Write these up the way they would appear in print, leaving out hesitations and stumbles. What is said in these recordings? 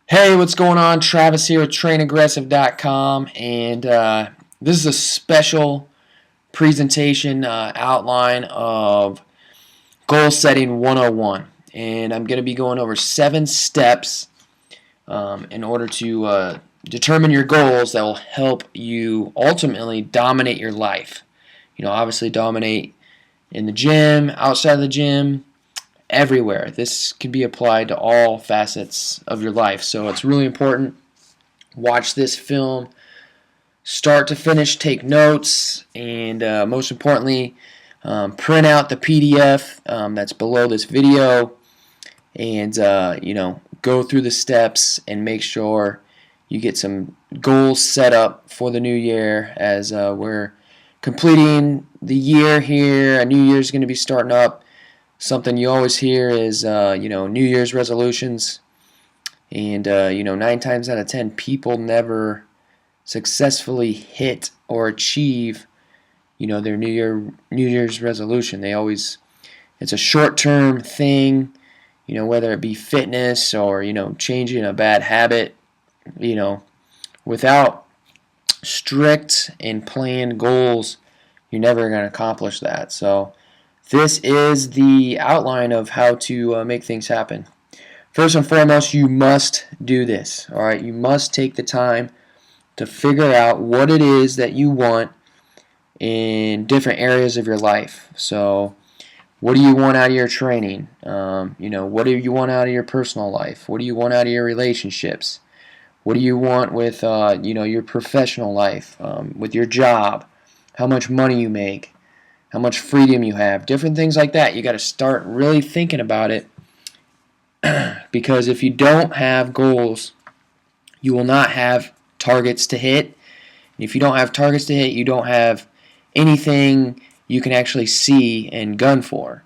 Hey, what's going on? Travis here with TrainAggressive.com, and this is a special presentation outline of Goal Setting 101. And I'm going to be going over 7 steps in order to determine your goals that will help you ultimately dominate your life. Obviously dominate in the gym, outside the gym, everywhere. This can be applied to all facets of your life. So it's really important. Watch this film start to finish, take notes, and most importantly, print out the PDF that's below this video, and go through the steps and make sure you get some goals set up for the new year as we're completing the year here. A new year is going to be starting up. Something you always hear is, New Year's resolutions. And, 9 times out of 10, people never successfully hit or achieve, their New Year's resolution. It's a short-term thing, whether it be fitness or, changing a bad habit, without strict and planned goals, you're never going to accomplish that. So, this is the outline of how to make things happen. First and foremost, you must do this. All right, you must take the time to figure out what it is that you want in different areas of your life. So, what do you want out of your training? What do you want out of your personal life? What do you want out of your relationships? What do you want with your professional life, with your job? How much money you make? How much freedom you have, different things like that. You got to start really thinking about it because if you don't have goals, you will not have targets to hit. And if you don't have targets to hit, you don't have anything you can actually see and gun for.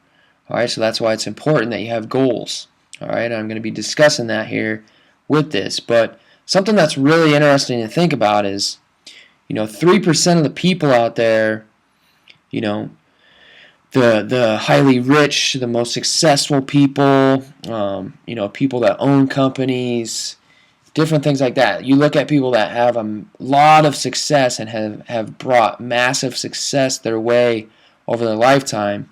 All right, so that's why it's important that you have goals. All right, I'm going to be discussing that here with this, but something that's really interesting to think about is, 3% of the people out there, the highly rich, the most successful people, people that own companies, different things like that. You look at people that have a lot of success and have brought massive success their way over their lifetime.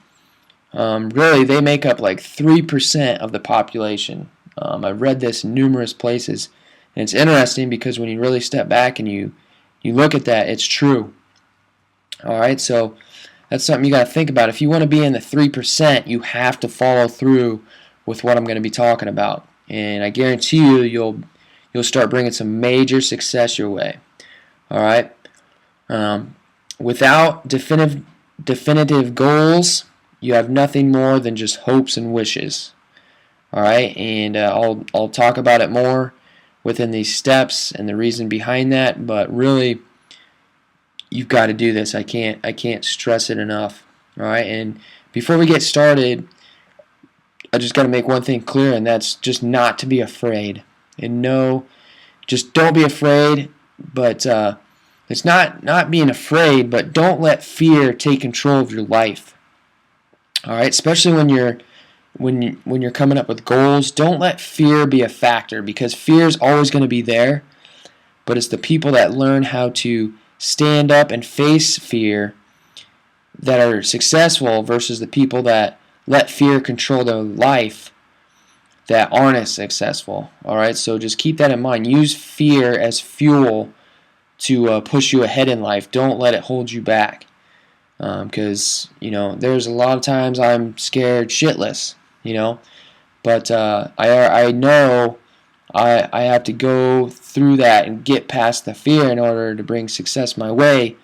Really, they make up like 3% of the population. I've read this in numerous places, and it's interesting because when you really step back and you look at that, it's true. All right, so that's something you got to think about. If you want to be in the 3%, you have to follow through with what I'm going to be talking about, and I guarantee you'll start bringing some major success your way. All right. Without definitive goals, you have nothing more than just hopes and wishes. All right, and I'll talk about it more within these steps and the reason behind that, but really, you've got to do this. I can't stress it enough. All right, and before we get started, I just got to make one thing clear, and that's just not to be afraid. And no, just don't be afraid. But it's not being afraid, but don't let fear take control of your life. All right, especially when you're coming up with goals, don't let fear be a factor because fear is always going to be there. But it's the people that learn how to stand up and face fear that are successful versus the people that let fear control their life that aren't as successful. All right, so just keep that in mind. Use fear as fuel to push you ahead in life. Don't let it hold you back because there's a lot of times I'm scared shitless, but I know I have to go through that and get past the fear in order to bring success my way.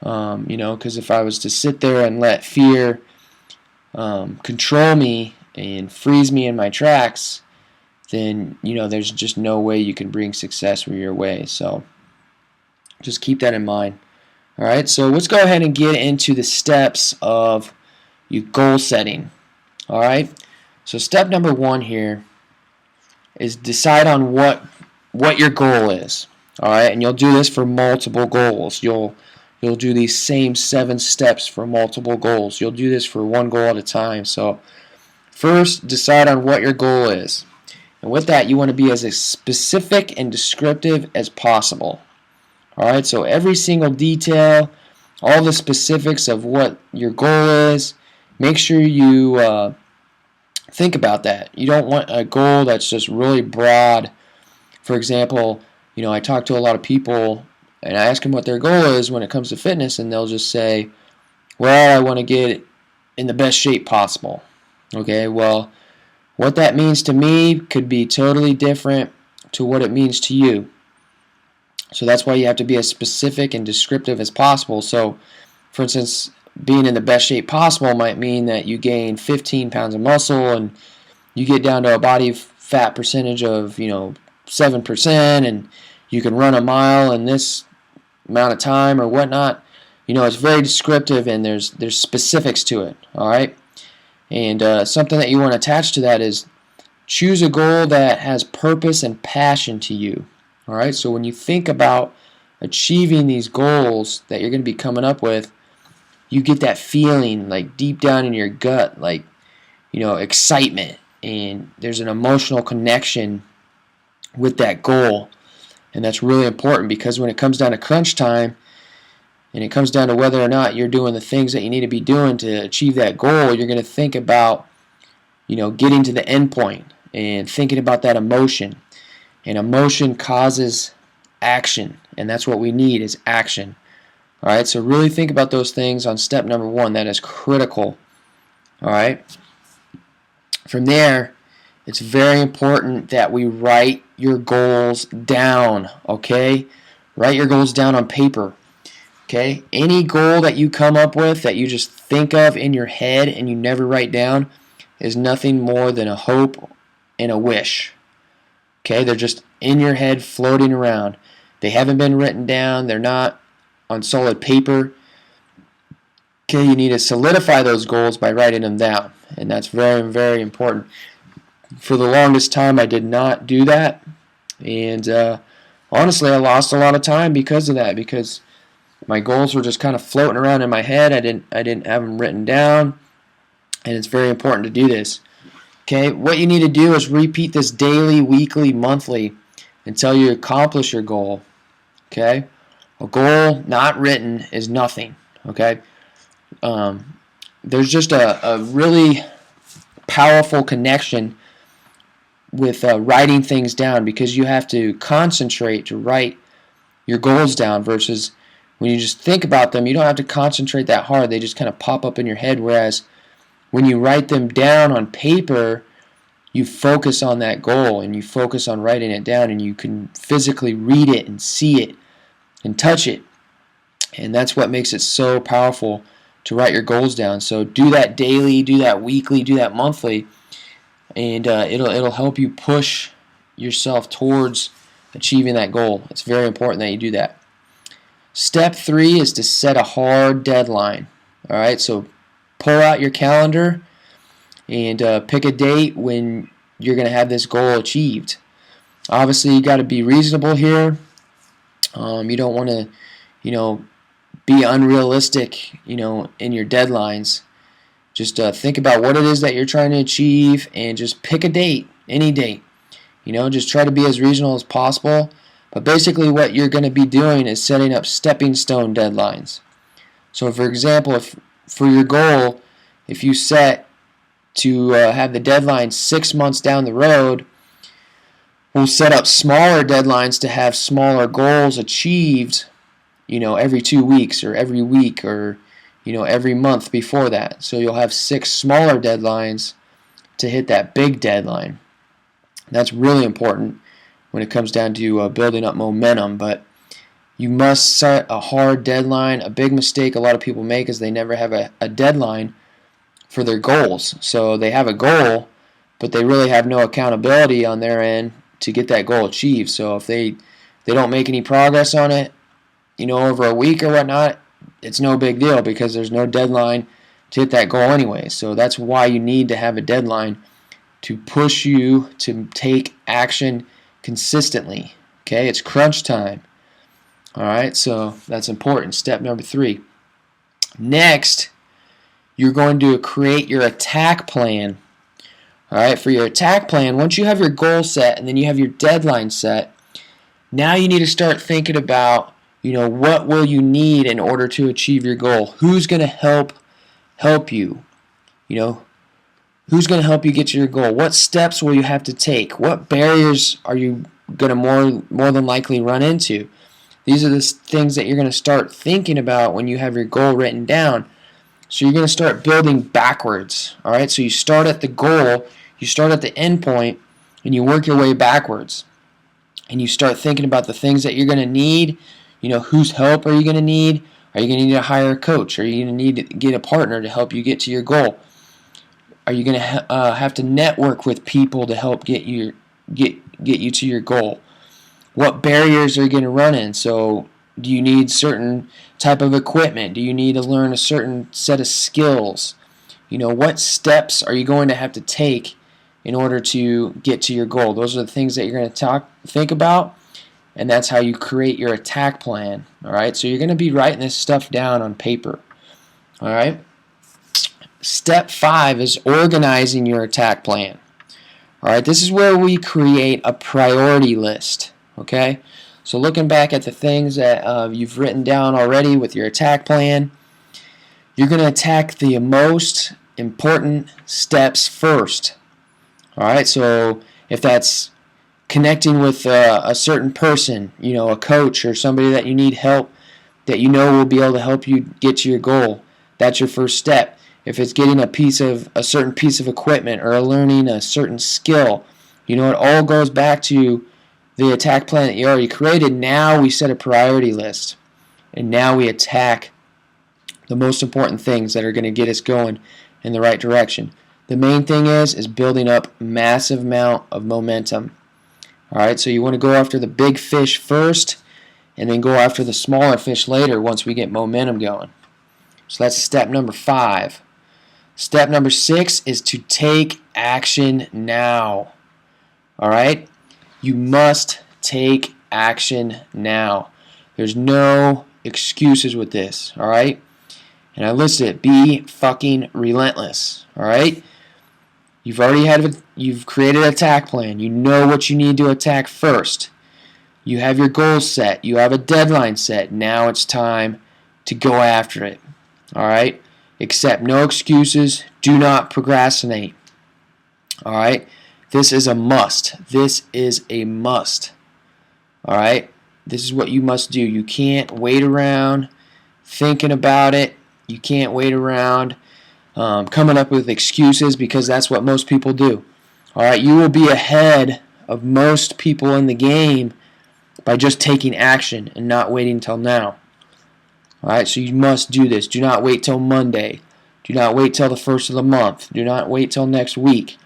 Because if I was to sit there and let fear control me and freeze me in my tracks, then there's just no way you can bring success your way. So just keep that in mind. All right, so let's go ahead and get into the steps of your goal setting. All right, so step number 1 here is decide on what your goal is. All right, and you'll do this for multiple goals. You'll do these same 7 steps for multiple goals. You'll do this for one goal at a time. So first, decide on what your goal is. And with that, you want to be as specific and descriptive as possible. All right, so every single detail, all the specifics of what your goal is, make sure you think about that. You don't want a goal that's just really broad. For example, I talk to a lot of people and I ask them what their goal is when it comes to fitness, and they'll just say, well, I want to get in the best shape possible. Okay, well, what that means to me could be totally different to what it means to you. So that's why you have to be as specific and descriptive as possible. So, for instance, being in the best shape possible might mean that you gain 15 pounds of muscle and you get down to a body fat percentage of 7%, and you can run a mile in this amount of time or whatnot. It's very descriptive and there's specifics to it. All right, and something that you want to attach to that is choose a goal that has purpose and passion to you. All right, so when you think about achieving these goals that you're going to be coming up with, you get that feeling like deep down in your gut, like excitement, and there's an emotional connection with that goal. And that's really important, because when it comes down to crunch time and it comes down to whether or not you're doing the things that you need to be doing to achieve that goal, you're going to think about getting to the end point and thinking about that emotion. And emotion causes action, and that's what we need, is action. All right, so really think about those things on step number 1. That is critical. All right. From there, it's very important that we write your goals down, okay? Write your goals down on paper, okay? Any goal that you come up with that you just think of in your head and you never write down is nothing more than a hope and a wish, okay? They're just in your head floating around. They haven't been written down. They're not on solid paper. Okay, you need to solidify those goals by writing them down, and that's very, very important. For the longest time, I did not do that, and honestly, I lost a lot of time because of that, because my goals were just kind of floating around in my head. I didn't have them written down, and it's very important to do this. Okay, what you need to do is repeat this daily, weekly, monthly until you accomplish your goal. Okay, a goal not written is nothing. Okay, there's just a really powerful connection with writing things down, because you have to concentrate to write your goals down, versus when you just think about them, you don't have to concentrate that hard. They just kind of pop up in your head, whereas when you write them down on paper, you focus on that goal and you focus on writing it down, and you can physically read it and see it and touch it. And that's what makes it so powerful to write your goals down. So do that daily, do that weekly, do that monthly, and it'll help you push yourself towards achieving that goal. It's very important that you do that. Step 3 is to set a hard deadline. All right, so pull out your calendar and pick a date when you're going to have this goal achieved. Obviously, you got to be reasonable here. You don't want to, be unrealistic, in your deadlines. Just think about what it is that you're trying to achieve, and just pick a date, any date. Just try to be as reasonable as possible. But basically what you're going to be doing is setting up stepping stone deadlines. So for example, if for your goal, if you set to have the deadline 6 months down the road, we'll set up smaller deadlines to have smaller goals achieved, every 2 weeks or every week, or every month before that. So you'll have 6 smaller deadlines to hit that big deadline. That's really important when it comes down to building up momentum, but you must set a hard deadline. A big mistake a lot of people make is they never have a deadline for their goals. So they have a goal, but they really have no accountability on their end to get that goal achieved. So if they don't make any progress on it, over a week or whatnot, it's no big deal, because there's no deadline to hit that goal anyway. So that's why you need to have a deadline to push you to take action consistently. Okay, it's crunch time. All right, so that's important. Step number 3. Next, you're going to create your attack plan. All right, for your attack plan, once you have your goal set and then you have your deadline set, now you need to start thinking about, what will you need in order to achieve your goal? Who's going to help you? Who's going to help you get to your goal? What steps will you have to take? What barriers are you going to more than likely run into? These are the things that you're going to start thinking about when you have your goal written down. So you're going to start building backwards. All right, so you start at the goal, you start at the end point, and you work your way backwards. And you start thinking about the things that you're going to need. Whose help are you going to need? Are you going to need to hire a coach? Are you going to need to get a partner to help you get to your goal? Are you going to have to network with people to help get you to your goal? What barriers are you going to run in? So do you need certain type of equipment? Do you need to learn a certain set of skills? What steps are you going to have to take in order to get to your goal? Those are the things that you're going to think about, and that's how you create your attack plan. All right, so you're going to be writing this stuff down on paper. All right. Step 5 is organizing your attack plan. All right, this is where we create a priority list. Okay, so looking back at the things that you've written down already with your attack plan, you're going to attack the most important steps first. All right, so if that's connecting with a certain person, a coach or somebody that you need help, that will be able to help you get to your goal, that's your first step. If it's getting a certain piece of equipment or learning a certain skill, it all goes back to the attack plan that you already created. Now we set a priority list, and now we attack the most important things that are going to get us going in the right direction. The main thing is building up massive amount of momentum. All right, so you want to go after the big fish first, and then go after the smaller fish later once we get momentum going. So that's step number 5. Step number 6 is to take action now. All right? You must take action now. There's no excuses with this, all right? And I listed it. Be fucking relentless, all right? You've created an attack plan. You know what you need to attack first. You have your goals set. You have a deadline set. Now it's time to go after it, all right? Accept no excuses. Do not procrastinate. All right? This is a must. This is a must. All right? This is what you must do. You can't wait around thinking about it. You can't wait around coming up with excuses, because that's what most people do. All right? You will be ahead of most people in the game by just taking action and not waiting till now. All right, so you must do this. Do not wait till Monday. Do not wait till the first of the month. Do not wait till next week.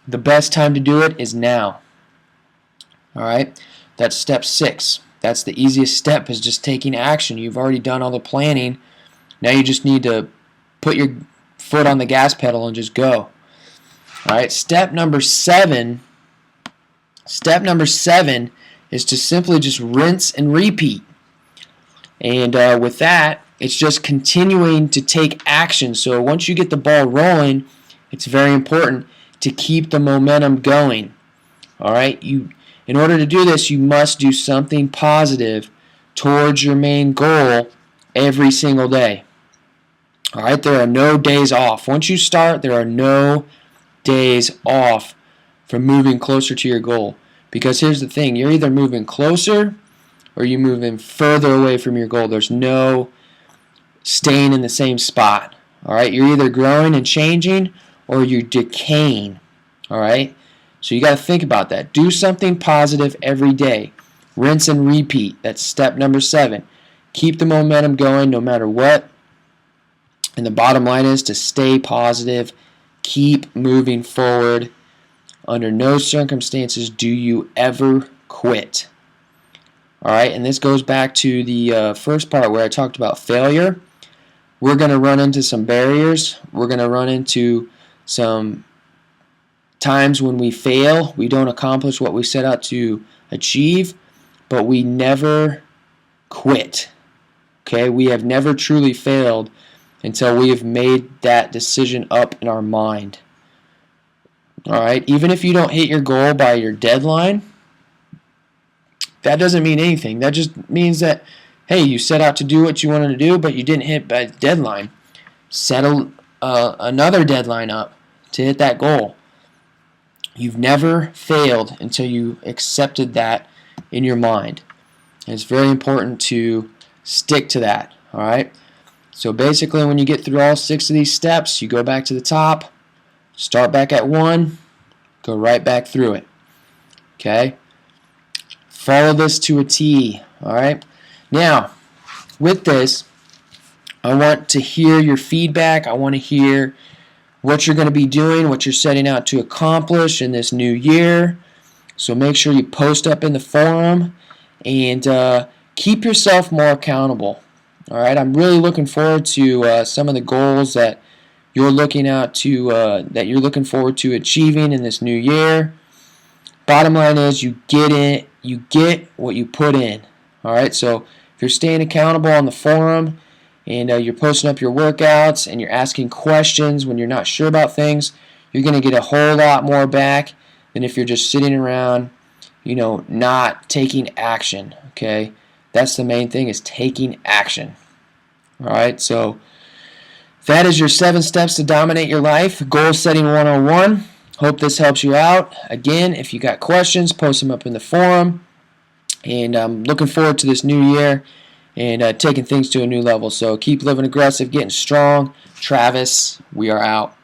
The best time to do it is now. All right, that's step 6. That's the easiest step, is just taking action. You've already done all the planning. Now you just need to put your foot on the gas pedal and just go. All right, step number 7 is to simply just rinse and repeat. And with that, it's just continuing to take action. So once you get the ball rolling, it's very important to keep the momentum going. All right? In order to do this, you must do something positive towards your main goal every single day. All right? There are no days off. Once you start, there are no days off from moving closer to your goal. Because here's the thing, you're either moving closer or you're moving further away from your goal. There's no staying in the same spot. All right? You're either growing and changing or you're decaying. All right? So you got to think about that. Do something positive every day. Rinse and repeat. That's step number 7. Keep the momentum going no matter what. And the bottom line is to stay positive. Keep moving forward. Under no circumstances do you ever quit. All right, and this goes back to the first part where I talked about failure. We're going to run into some barriers. We're going to run into some times when we fail. We don't accomplish what we set out to achieve, but we never quit. Okay, we have never truly failed until we have made that decision up in our mind. Alright, even if you don't hit your goal by your deadline, that doesn't mean anything. That just means that, hey, you set out to do what you wanted to do, but you didn't hit by the deadline. Set another deadline up to hit that goal. You've never failed until you accepted that in your mind. And it's very important to stick to that. Alright? So basically, when you get through all 6 of these steps, you go back to the top, start back at 1, go right back through it. Okay? Follow this to a T. Alright? Now, with this, I want to hear your feedback. I want to hear what you're going to be doing, what you're setting out to accomplish in this new year. So make sure you post up in the forum and keep yourself more accountable. All right, I'm really looking forward to some of the goals that you're looking forward to achieving in this new year. Bottom line is, you get what you put in. All right, so if you're staying accountable on the forum and you're posting up your workouts and you're asking questions when you're not sure about things, you're going to get a whole lot more back than if you're just sitting around, not taking action. Okay, that's the main thing, is taking action. All right, so that is your 7 steps to dominate your life. Goal setting 101. Hope this helps you out. Again, if you got questions, post them up in the forum. And I'm looking forward to this new year and taking things to a new level. So keep living aggressive, getting strong. Travis, we are out.